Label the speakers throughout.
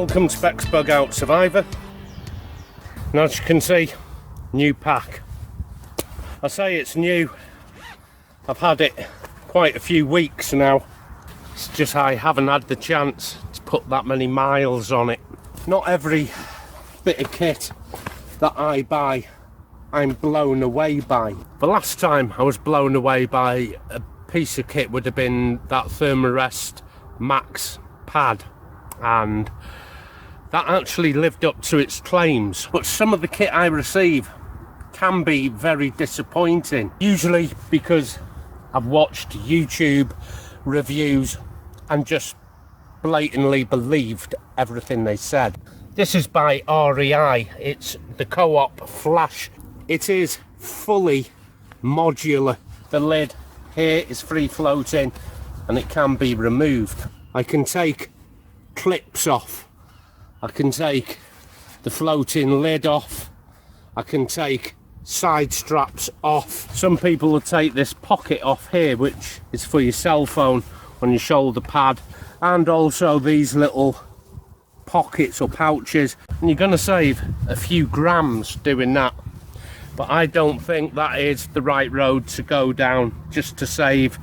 Speaker 1: Welcome to bexbugoutsurvivor. And as you can see, new pack. I say it's new, I've had it quite a few weeks now. It's just I haven't had the chance to put that many miles on it. Not every bit of kit that I buy I'm blown away by. The last time I was blown away by a piece of kit would have been that Thermarest Max pad, and that actually lived up to its claims. But some of the kit I receive can be very disappointing, usually because I've watched YouTube reviews and just blatantly believed everything they said. This is by REI. It's the Co-op Flash. It is fully modular. The lid here is free floating and it can be removed. I can take clips off. I can take the floating lid off. I can take side straps off. Some people will take this pocket off here, which is for your cell phone on your shoulder pad, and also these little pockets or pouches, and you're going to save a few grams doing that. But I don't think that is the right road to go down, just to save,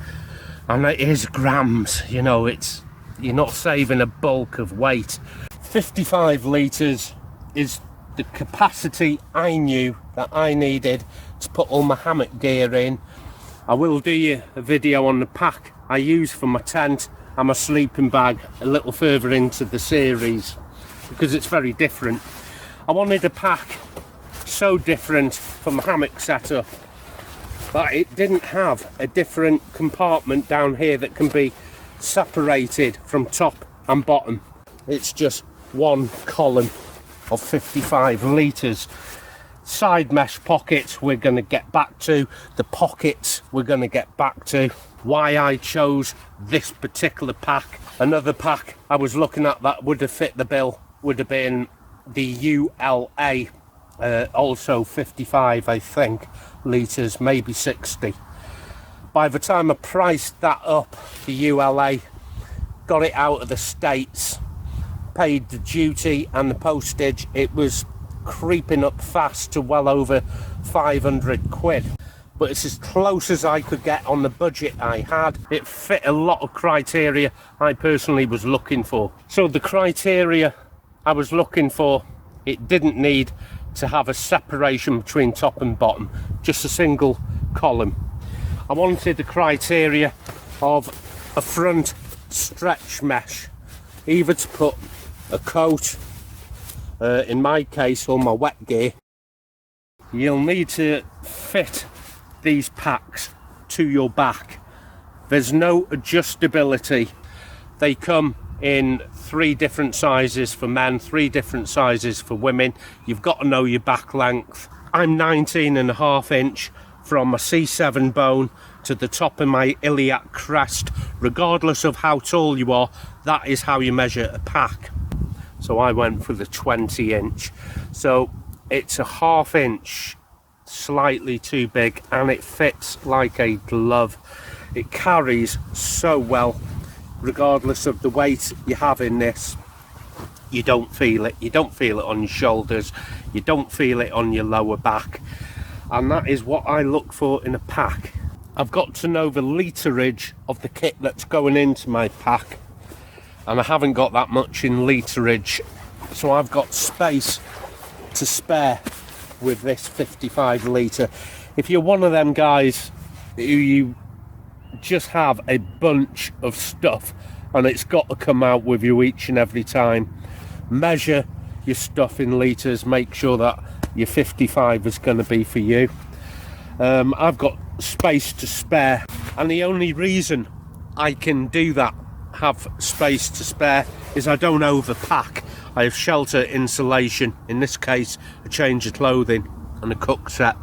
Speaker 1: and it is grams, you know, you're not saving a bulk of weight. 55 litres is the capacity I knew that I needed to put all my hammock gear in. I will do you a video on the pack I use for my tent and my sleeping bag a little further into the series, because it's very different. I wanted a pack so different from my hammock setup that it didn't have a different compartment down here that can be separated from top and bottom. It's just one column of 55 litres. Side mesh pockets we're going to get back to, the pockets we're going to get back to. Why I chose this particular pack. Another pack I was looking at that would have fit the bill would have been the ULA, also 55 I think litres, maybe 60. By the time I priced that up, the ULA, got it out of the States, paid the duty and the postage, it was creeping up fast to well over 500 quid. But it's as close as I could get on the budget I had. It fit a lot of criteria I personally was looking for. So the criteria I was looking for, it didn't need to have a separation between top and bottom, just a single column. I wanted the criteria of a front stretch mesh, either to put a coat, in my case, all my wet gear. You'll need to fit these packs to your back. There's no adjustability. They come in 3 different sizes for men, 3 different sizes for women. You've got to know your back length. I'm 19.5 inch from my C7 bone to the top of my iliac crest. Regardless of how tall you are, that is how you measure a pack. So I went for the 20 inch. So it's a 1/2 inch slightly too big, and it fits like a glove. It carries so well, regardless of the weight you have in this. You don't feel it. You don't feel it on your shoulders. You don't feel it on your lower back. And that is what I look for in a pack. I've got to know the literage of the kit that's going into my pack, and I haven't got that much in literage, so I've got space to spare with this 55 litre. If you're one of them guys who you just have a bunch of stuff and it's got to come out with you each and every time, measure your stuff in litres, make sure that your 55 is going to be for you. I've got space to spare, and the only reason I can do that, have space to spare, is I don't overpack. I have shelter, insulation, in this case a change of clothing and a cook set.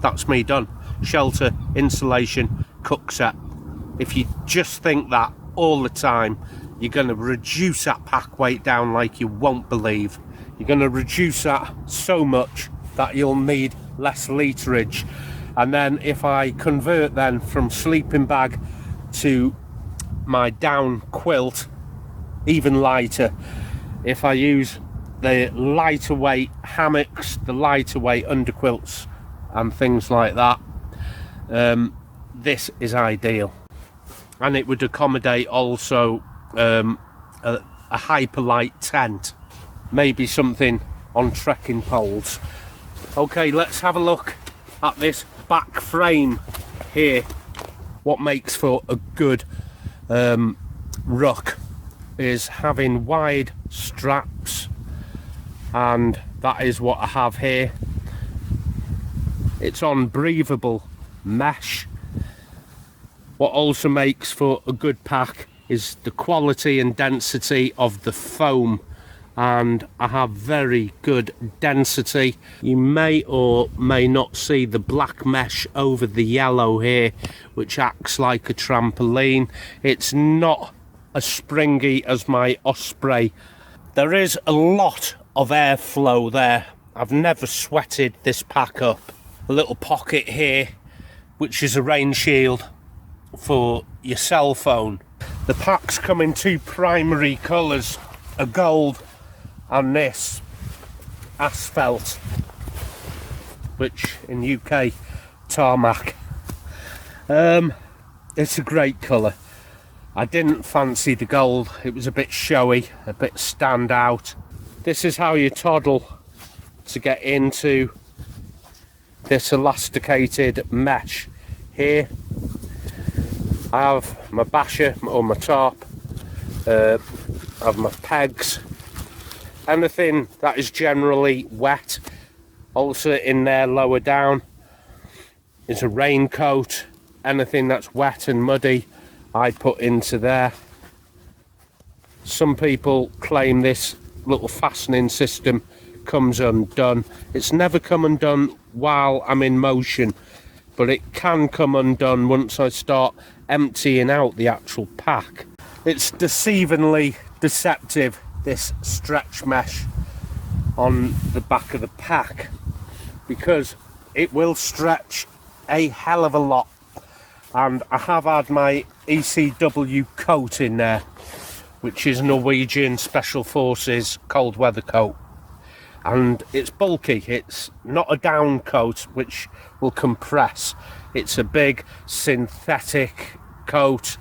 Speaker 1: That's me done. Shelter, insulation, cook set. If you just think that all the time, you're going to reduce that pack weight down like you won't believe. You're going to reduce that so much that you'll need less literage. And then if I convert then from sleeping bag to my down quilt, even lighter, if I use the lighter weight hammocks, the lighter weight underquilts and things like that, this is ideal. And it would accommodate also a hyperlight tent, maybe something on trekking poles. Okay, let's have a look at this back frame here. What makes for a good ruck is having wide straps, and that is what I have here. It's on breathable mesh. What also makes for a good pack is the quality and density of the foam, and I have very good density. You may or may not see the black mesh over the yellow here, which acts like a trampoline. It's not as springy as my Osprey. There is a lot of airflow there. I've never sweated this pack up. A little pocket here, which is a rain shield for your cell phone. The packs come in two primary colours, a gold and this asphalt, which in UK tarmac. It's a great colour. I didn't fancy the gold, it was a bit showy, a bit stand out. This is how you toddle to get into this elasticated mesh here. I have my basher or my tarp, I have my pegs, anything that is generally wet. Also in there lower down is a raincoat. Anything that's wet and muddy I put into there. Some people claim this little fastening system comes undone. It's never come undone while I'm in motion, but it can come undone once I start emptying out the actual pack. It's deceivingly deceptive, this stretch mesh on the back of the pack, because it will stretch a hell of a lot. And I have had my ECW coat in there, which is Norwegian Special Forces cold weather coat, and it's bulky. It's not a down coat which will compress. It's a big synthetic coat,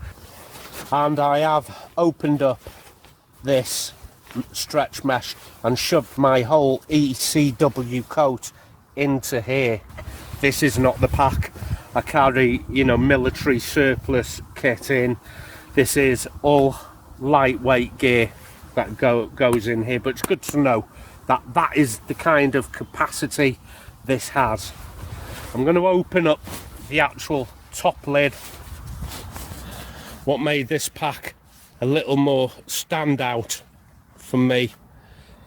Speaker 1: and I have opened up this stretch mesh and shoved my whole ECW coat into here. This is not the pack I carry, you know, military surplus kit in. This is all lightweight gear that goes in here, but it's good to know that that is the kind of capacity this has. I'm going to open up the actual top lid. What made this pack a little more standout for me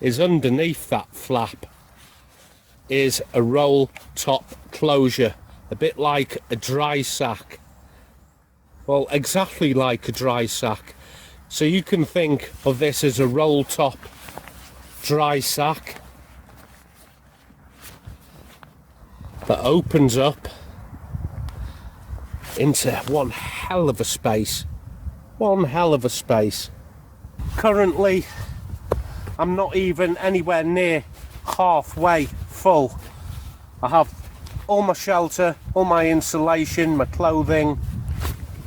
Speaker 1: is underneath that flap is a roll top closure, a bit like a dry sack. Well, exactly like a dry sack. So you can think of this as a roll top dry sack that opens up into one hell of a space. One hell of a space. Currently, I'm not even anywhere near halfway full. I have all my shelter, all my insulation, my clothing,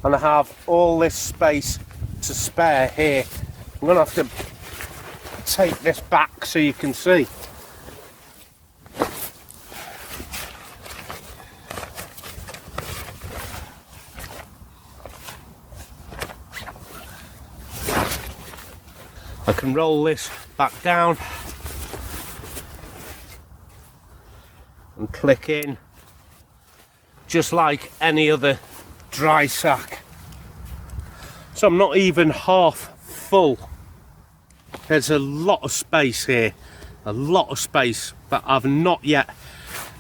Speaker 1: and I have all this space to spare here. I'm going to have to take this back so you can see. I can roll this back down and click in just like any other dry sack. So I'm not even half full. There's a lot of space here, a lot of space that I've not yet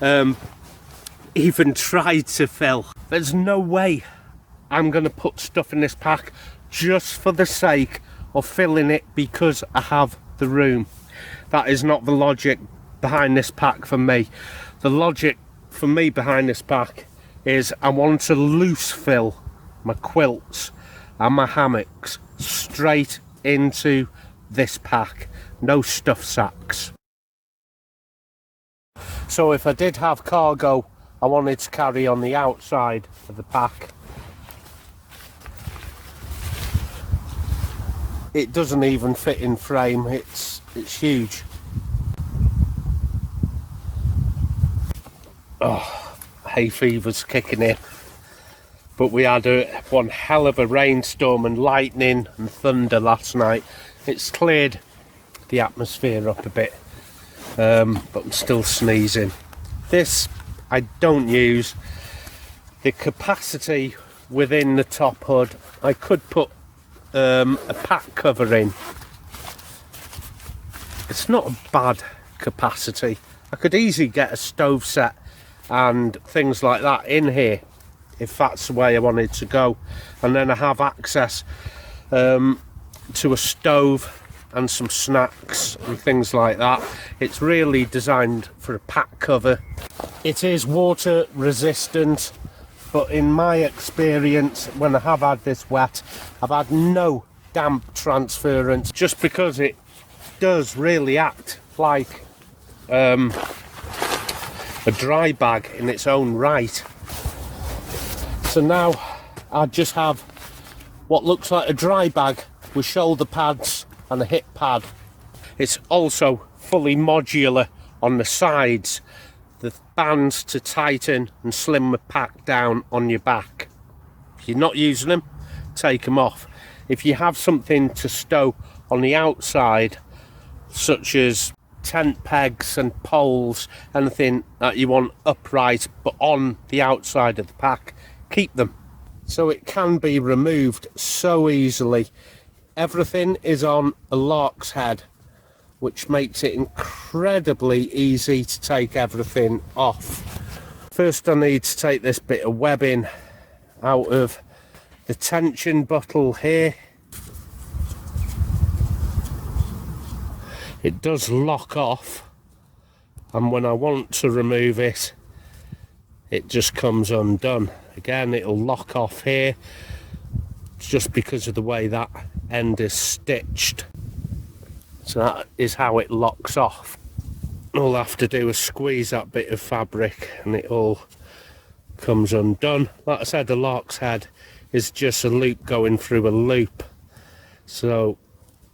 Speaker 1: even tried to fill. There's no way I'm going to put stuff in this pack just for the sake of filling it because I have the room. That is not the logic behind this pack for me. The logic for me behind this pack is I want to loose fill my quilts and my hammocks straight into this pack. no stuff sacks. So if I did have cargo I wanted to carry on the outside of the pack, it doesn't even fit in frame, it's huge. Oh, hay fever's kicking in. But we had one hell of a rainstorm and lightning and thunder last night. It's cleared the atmosphere up a bit, but I'm still sneezing. This I don't use. The capacity within the top hood, I could put a pack cover in. It's not a bad capacity. I could easily get a stove set and things like that in here if that's the way I wanted to go, and then I have access to a stove and some snacks and things like that. It's really designed for a pack cover. It is water resistant, but in my experience when I have had this wet, I've had no damp transference, just because it does really act like a dry bag in its own right. So now I just have what looks like a dry bag with shoulder pads and a hip pad. It's also fully modular on the sides, the bands to tighten and slim the pack down on your back. If you're not using them, take them off. If you have something to stow on the outside, such as tent pegs and poles, anything that you want upright but on the outside of the pack, keep them. So it can be removed so easily. Everything is on a lark's head, which makes it incredibly easy to take everything off. First I need to take this bit of webbing out of the tension bottle here. It does lock off, and when I want to remove it, it just comes undone. Again, it'll lock off here, just because of the way that end is stitched. So that is how it locks off. All I have to do is squeeze that bit of fabric and it all comes undone. Like I said, the lark's head is just a loop going through a loop. So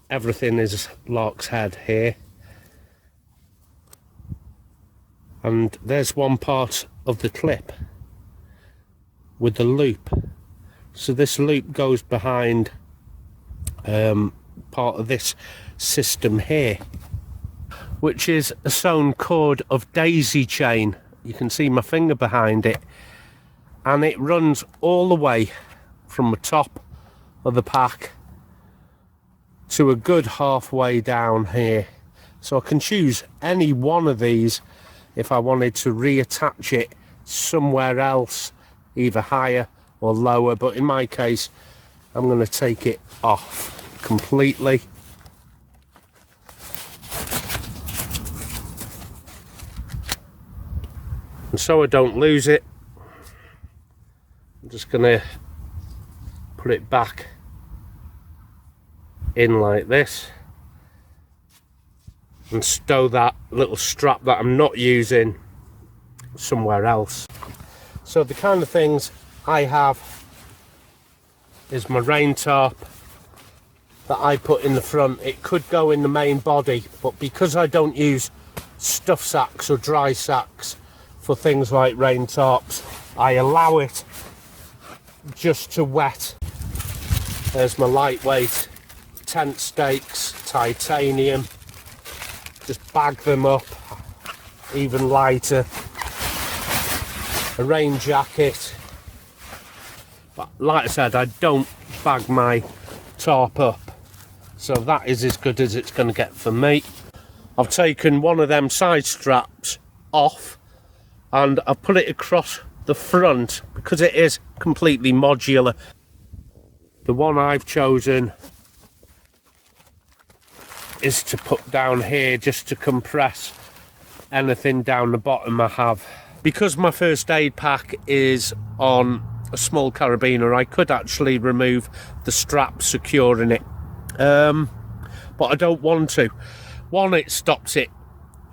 Speaker 1: everything is lark's head here. And there's one part of the clip with the loop. So this loop goes behind part of this system here, which is a sewn cord of daisy chain. You can see my finger behind it, and it runs all the way from the top of the pack to a good halfway down here. So I can choose any one of these if I wanted to reattach it somewhere else, either higher or lower, but in my case I'm going to take it off completely. And so I don't lose it, I'm just going to put it back in like this and stow that little strap that I'm not using somewhere else. So the kind of things I have is my rain tarp that I put in the front. It could go in the main body, but because I don't use stuff sacks or dry sacks for things like rain tarps, I allow it just to wet. There's my lightweight tent stakes, titanium. Just bag them up, even lighter. A rain jacket. But like I said, I don't bag my tarp up, so that is as good as it's going to get for me. I've taken one of them side straps off and I've put it across the front because it is completely modular. The one I've chosen is to put down here just to compress anything down the bottom I have. Because my first aid pack is on a small carabiner, I could actually remove the strap securing it, but I don't want to. one, it stops it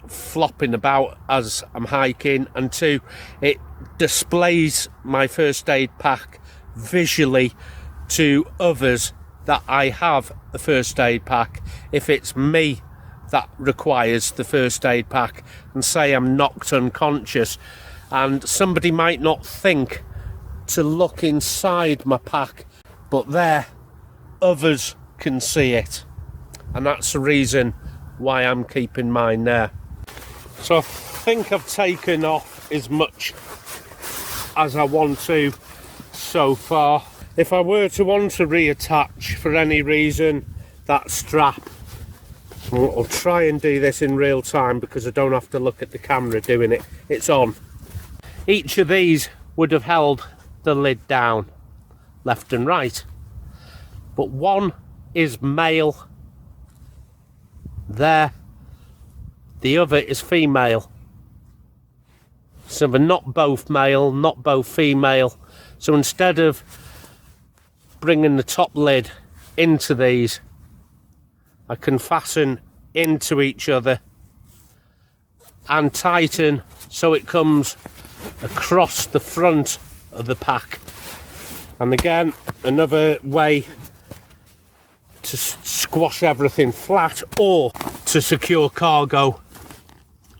Speaker 1: flopping about as I'm hiking, and two, it displays my first aid pack visually to others that I have a first aid pack. If it's me that requires the first aid pack, and say I'm knocked unconscious, and somebody might not think to look inside my pack, but there, others can see it, and that's the reason why I'm keeping mine there. So I think I've taken off as much as I want to so far. If I were to want to reattach for any reason that strap, I'll try and do this in real time because I don't have to look at the camera doing it. It's on. Each of these would have held the lid down left and right, but one is male there, the other is female. So they're not both male, not both female. So instead of bringing the top lid into these, I can fasten into each other and tighten so it comes across the front of the pack. And again, another way to squash everything flat or to secure cargo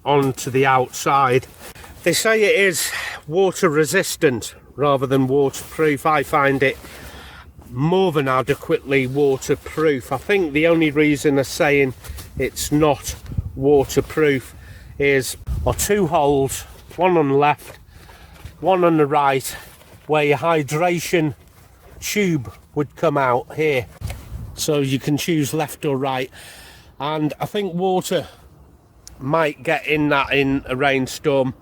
Speaker 1: onto the outside. They say it is water resistant rather than waterproof. I find it more than adequately waterproof. I think the only reason they're saying it's not waterproof is two holes, one on the left, one on the right, where your hydration tube would come out here. So you can choose left or right. And I think water might get in that in a rainstorm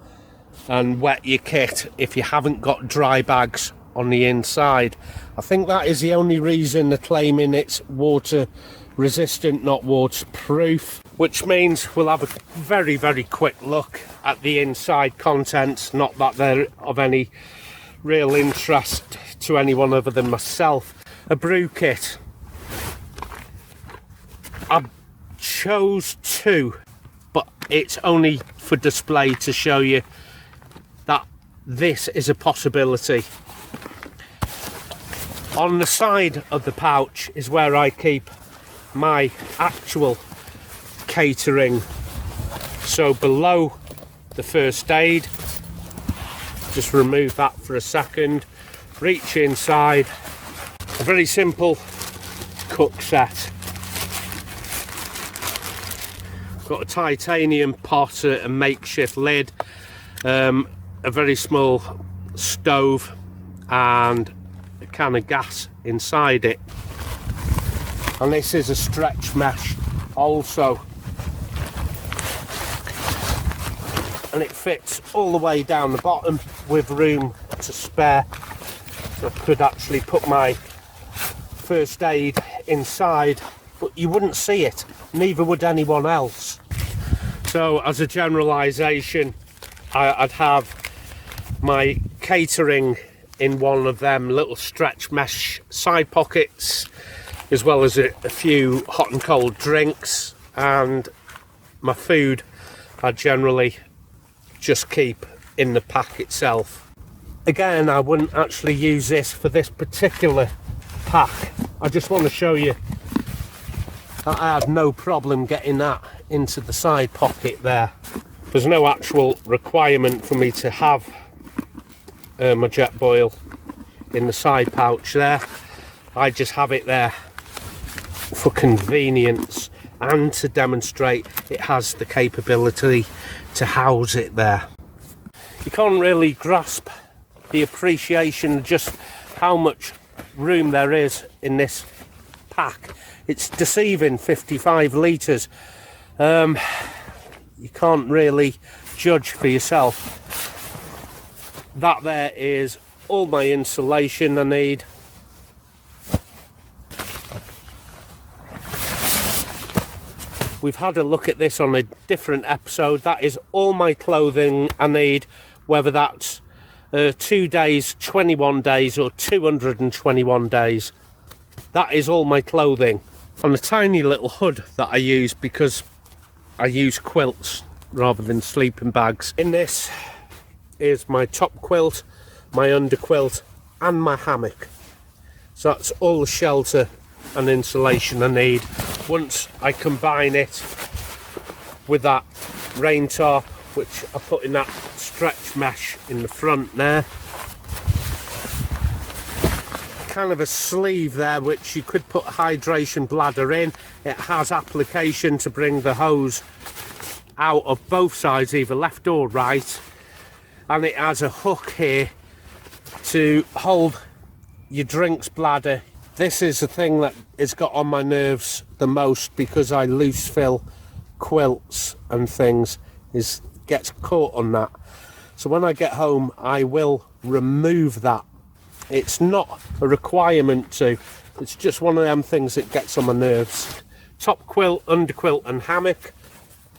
Speaker 1: and wet your kit if you haven't got dry bags on the inside. I think that is the only reason they're claiming it's water resistant, not waterproof, which means we'll have a very, very quick look at the inside contents. Not that they're of any real interest to anyone other than myself. A brew kit. I chose two, but it's only for display to show you that this is a possibility. On the side of the pouch is where I keep my actual catering. So below the first aid, just remove that for a second, reach inside, a very simple cook set. Got a titanium pot, a makeshift lid, a very small stove and a can of gas inside it. And this is a stretch mesh also, and it fits all the way down the bottom with room to spare. So I could actually put my first aid inside, but you wouldn't see it, neither would anyone else. So as a generalisation, I'd have my catering in one of them little stretch mesh side pockets, as well as a few hot and cold drinks, and my food I generally just keep in the pack itself. Again, I wouldn't actually use this for this particular pack. I just want to show you that I had no problem getting that into the side pocket there. There's no actual requirement for me to have my jet boil in the side pouch there. I just have it there for convenience and to demonstrate it has the capability to house it there. You can't really grasp the appreciation of just how much room there is in this pack. It's deceiving, 55 litres. You can't really judge for yourself. That there is all my insulation I need. We've had a look at this on a different episode. That is all my clothing I need, whether that's 2 days, 21 days or 221 days. That is all my clothing. On a tiny little hood that I use because I use quilts rather than sleeping bags. In this is my top quilt, my under quilt and my hammock. So that's all the shelter and insulation I need. Once I combine it with that rain tarp, which I put in that stretch mesh in the front there, kind of a sleeve there which you could put a hydration bladder in. It has application to bring the hose out of both sides, either left or right, and it has a hook here to hold your drinks bladder. This is the thing that has got on my nerves the most, because I loose fill quilts and things, is gets caught on that. So when I get home I will remove that. It's not a requirement to, it's just one of them things that gets on my nerves. Top quilt, under quilt and hammock,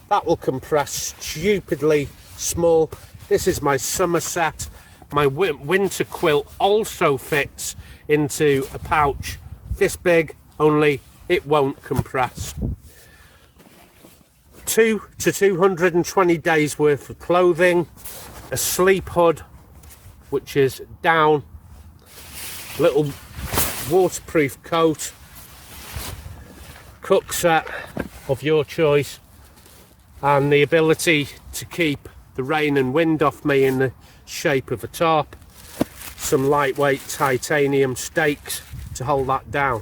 Speaker 1: that will compress stupidly small. This is my summer set. My winter quilt also fits into a pouch this big, only it won't compress. 2 to 220 days worth of clothing, a sleep hood which is down, little waterproof coat, cook set of your choice, and the ability to keep the rain and wind off me in the shape of a tarp, some lightweight titanium stakes to hold that down.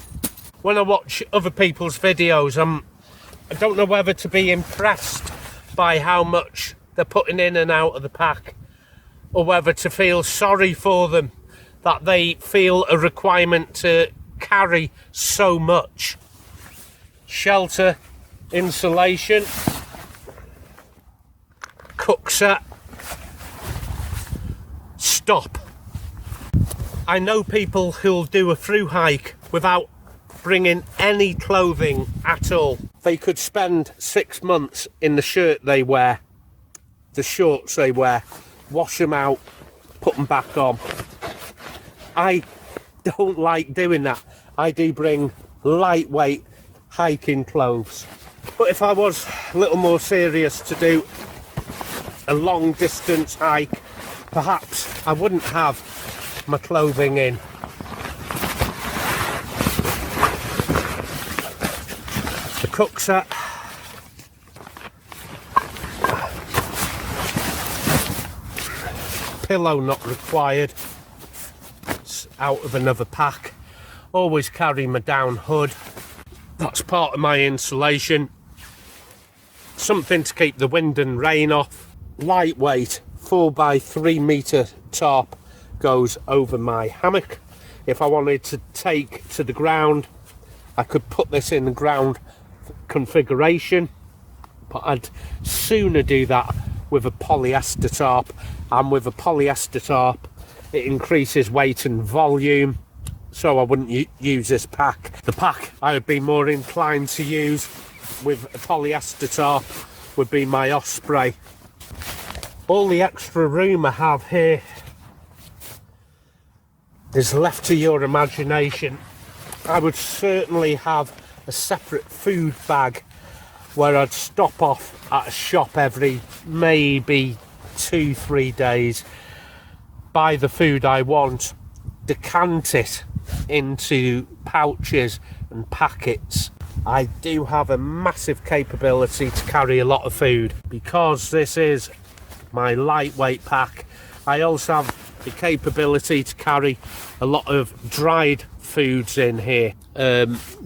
Speaker 1: When I watch other people's videos, I don't know whether to be impressed by how much they're putting in and out of the pack, or whether to feel sorry for them that they feel a requirement to carry so much. Shelter, insulation, cook set, stop. I know people who'll do a through hike without bringing any clothing at all. They could spend 6 months in the shirt they wear, the shorts they wear, wash them out, put them back on. I don't like doing that. I do bring lightweight hiking clothes. But if I was a little more serious to do a long distance hike, perhaps I wouldn't have my clothing in. The cook set, pillow not required, it's out of another pack. Always carry my down hood, that's part of my insulation. Something to keep the wind and rain off. Lightweight 4x3 metre tarp goes over my hammock. If I wanted to take to the ground, I could put this in the ground configuration, but I'd sooner do that with a polyester tarp, and with a polyester tarp it increases weight and volume, so I wouldn't use this pack. The pack I would be more inclined to use with a polyester tarp would be my Osprey. All the extra room I have here is left to your imagination. I would certainly have a separate food bag where I'd stop off at a shop every maybe 2-3 days, buy the food I want, decant it into pouches and packets. I do have a massive capability to carry a lot of food. Because this is my lightweight pack, I also have the capability to carry a lot of dried foods in here,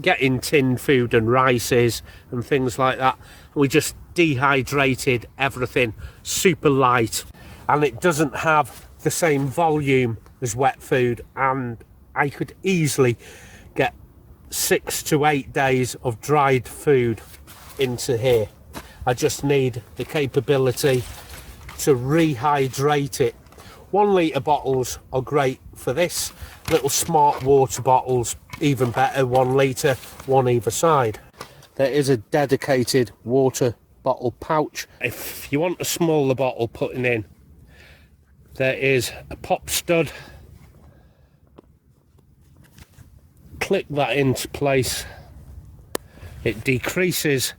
Speaker 1: getting tinned food and rices and things like that. We just dehydrated everything, super light, and it doesn't have the same volume as wet food, and I could easily get 6 to 8 days of dried food into here. I just need the capability to rehydrate it. 1 litre bottles are great for this. Little smart water bottles, even better, 1 litre, one either side. There is a dedicated water bottle pouch. If you want a smaller bottle putting in, there is a pop stud. Click that into place. It decreases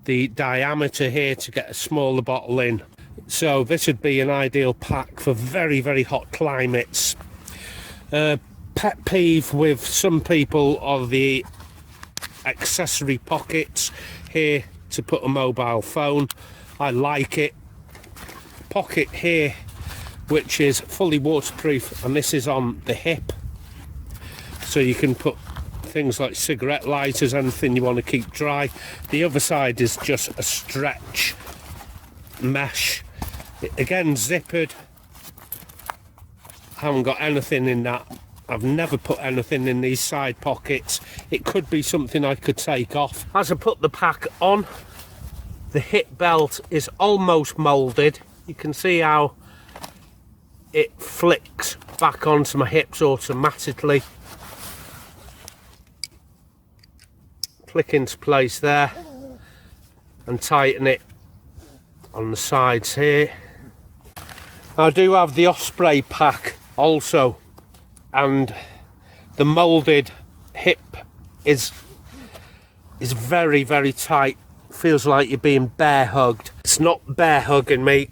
Speaker 1: the diameter here to get a smaller bottle in. So this would be an ideal pack for very, very hot climates. Pet peeve with some people are the accessory pockets here to put a mobile phone. I like it. Pocket here which is fully waterproof, and this is on the hip, so you can put things like cigarette lighters, anything you want to keep dry. The other side is just a stretch mesh, again zippered. I haven't got anything in that. I've never put anything in these side pockets. It could be something I could take off. As I put the pack on, the hip belt is almost moulded. You can see how it flicks back onto my hips automatically. Click into place there and tighten it on the sides here. I do have the Osprey pack also, and the moulded hip is very, very tight. Feels like you're being bear hugged. It's not bear hugging me,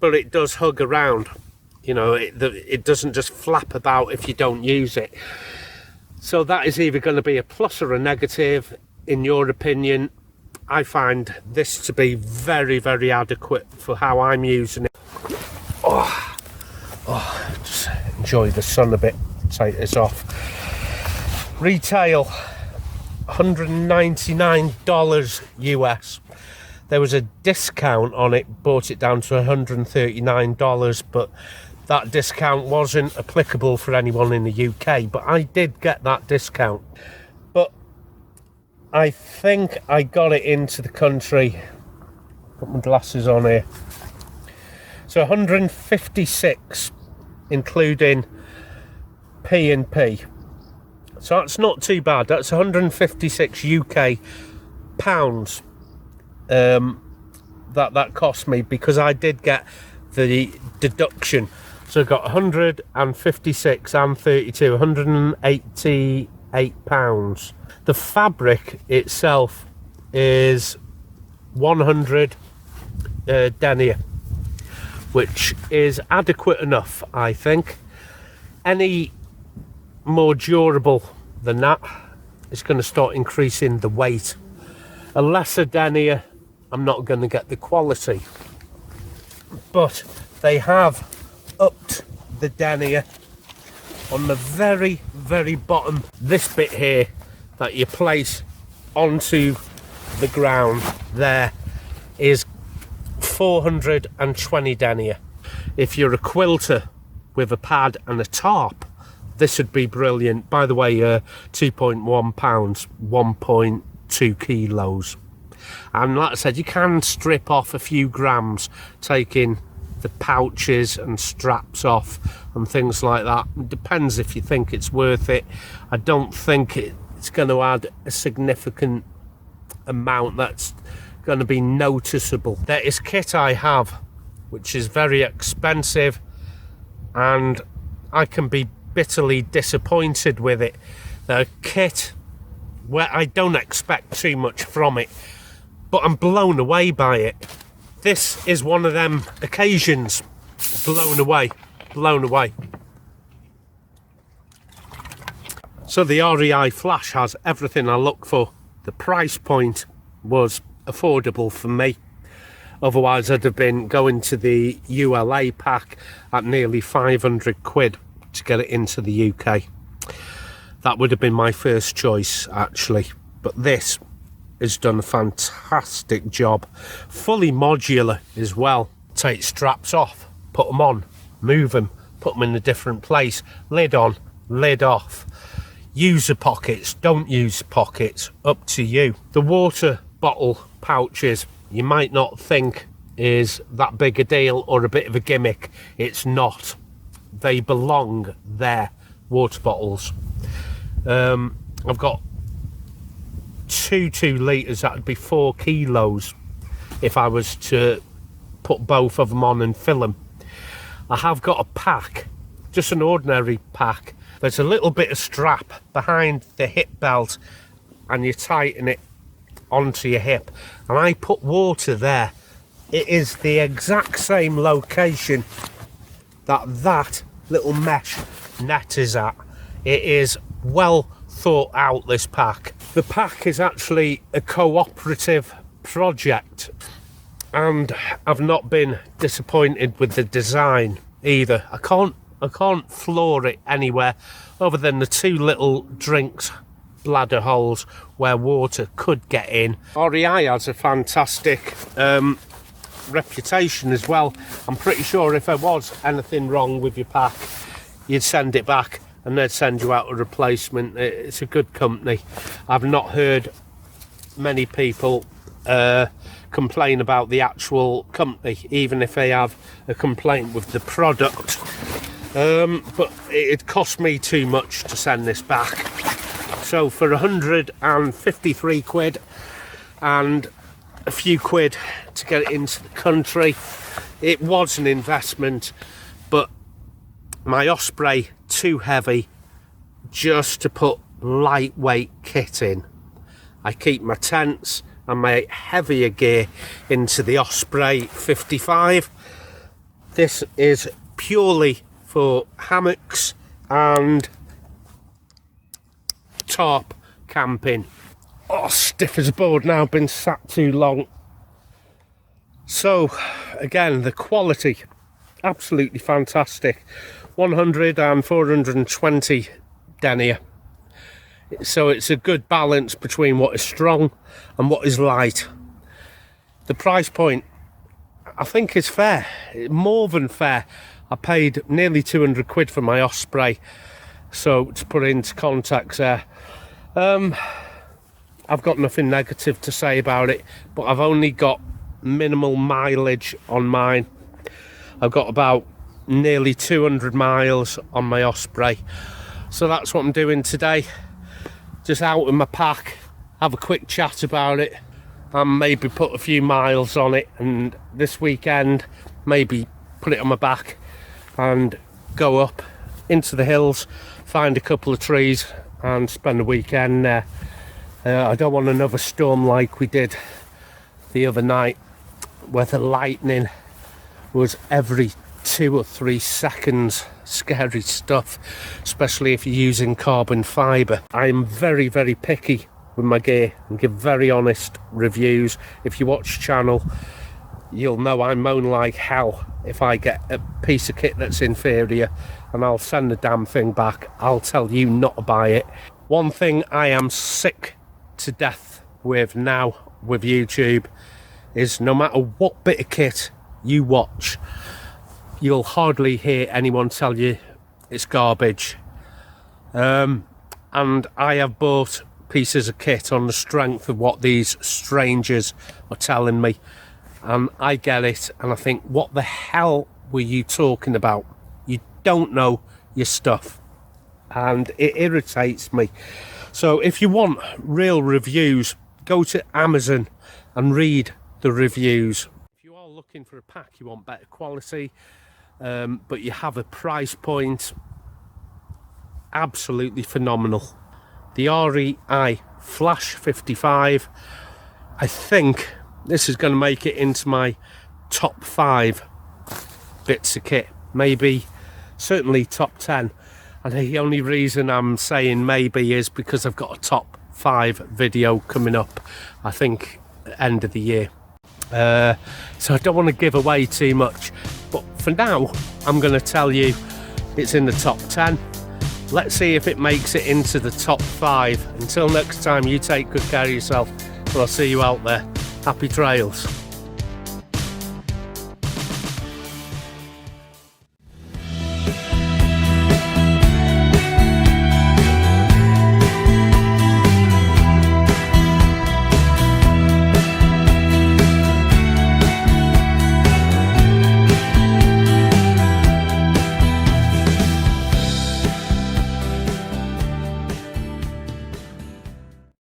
Speaker 1: but it does hug around. You know, it doesn't just flap about if you don't use it. So that is either going to be a plus or a negative in your opinion. I find this to be very, very adequate for how I'm using it. Just enjoy the sun a bit. Take this off. Retail $199 US. There was a discount on it, brought it down to $139, but that discount wasn't applicable for anyone in the UK, but I did get that discount. But I think I got it into the country. Put my glasses on here. So 156, including P&P. So that's not too bad. That's 156 UK pounds. That cost me, because I did get the deduction. So I got 156 and 32, 188 pounds. The fabric itself is 100 denier, which is adequate enough, I think. Any more durable than that is going to start increasing the weight. A lesser denier, I'm not going to get the quality, but they have upped the denier on the very, very bottom. This bit here that you place onto the ground there is 420 denier. If you're a quilter with a pad and a tarp, this would be brilliant. By the way, 2.1 pounds, 1.2 kilos. And like I said, you can strip off a few grams, taking the pouches and straps off and things like that. It depends if you think it's worth it. I don't think it's going to add a significant amount that's going to be noticeable. There is kit I have which is very expensive, and I can be bitterly disappointed with it. The kit where I don't expect too much from it, but I'm blown away by it. This is one of them occasions. Blown away. So the REI Flash has everything I look for. The price point was affordable for me. Otherwise I'd have been going to the ULA pack at nearly 500 quid to get it into the UK. That would have been my first choice actually, but this has done a fantastic job. Fully modular as well. Take straps off, put them on, move them, put them in a different place, lid on, lid off. Use the pockets, don't use the pockets, up to you. The water bottle pouches, you might not think is that big a deal or a bit of a gimmick. It's not. They belong there, water bottles. I've got two 2 litres, that would be 4 kilos if I was to put both of them on and fill them. I have got a pack, just an ordinary pack. There's a little bit of strap behind the hip belt and you tighten it onto your hip, and I put water there. It is the exact same location that little mesh net is at. It is well thought out, this pack. The pack is actually a cooperative project, and I've not been disappointed with the design either. I can't floor it anywhere other than the two little drinks bladder holes where water could get in. REI has a fantastic reputation as well. I'm pretty sure if there was anything wrong with your pack, you'd send it back and they'd send you out a replacement. It's a good company. I've not heard many people complain about the actual company, even if they have a complaint with the product. But it cost me too much to send this back. So for 153 quid and a few quid to get it into the country, it was an investment, but my Osprey too heavy just to put lightweight kit in. I keep my tents and my heavier gear into the Osprey 55. This is purely for hammocks and tarp camping. Oh, stiff as a board now, been sat too long. So again, the quality, absolutely fantastic. 100 and 420 denier. So it's a good balance between what is strong and what is light. The price point, I think, is fair, more than fair. I paid nearly 200 quid for my Osprey, so to put it into context there, I've got nothing negative to say about it, but I've only got minimal mileage on mine. I've got about nearly 200 miles on my Osprey, so that's what I'm doing today. Just out in my pack, have a quick chat about it, and maybe put a few miles on it, and this weekend maybe put it on my back and go up into the hills, find a couple of trees and spend the weekend there. I don't want another storm like we did the other night, where the lightning was every 2 or 3 seconds. Scary stuff, especially if you're using carbon fibre. I'm very, very picky with my gear and give very honest reviews. If you watch the channel, you'll know I moan like hell if I get a piece of kit that's inferior, and I'll send the damn thing back. I'll tell you not to buy it. One thing I am sick to death with now with YouTube is no matter what bit of kit you watch, you'll hardly hear anyone tell you it's garbage. And I have bought pieces of kit on the strength of what these strangers are telling me, and I get it, and I think, what the hell were you talking about? You don't know your stuff, and it irritates me. So if you want real reviews, go to Amazon and read the reviews. If you are looking for a pack, you want better quality, but you have a price point, absolutely phenomenal. The REI Flash 55, I think this is going to make it into my top 5 bits of kit, maybe certainly top 10, and the only reason I'm saying maybe is because I've got a top 5 video coming up, I think end of the year. So I don't want to give away too much, but for now I'm going to tell you it's in the top 10. Let's see if it makes it into the top 5. Until next time, you take good care of yourself, and I'll see you out there. Happy trails.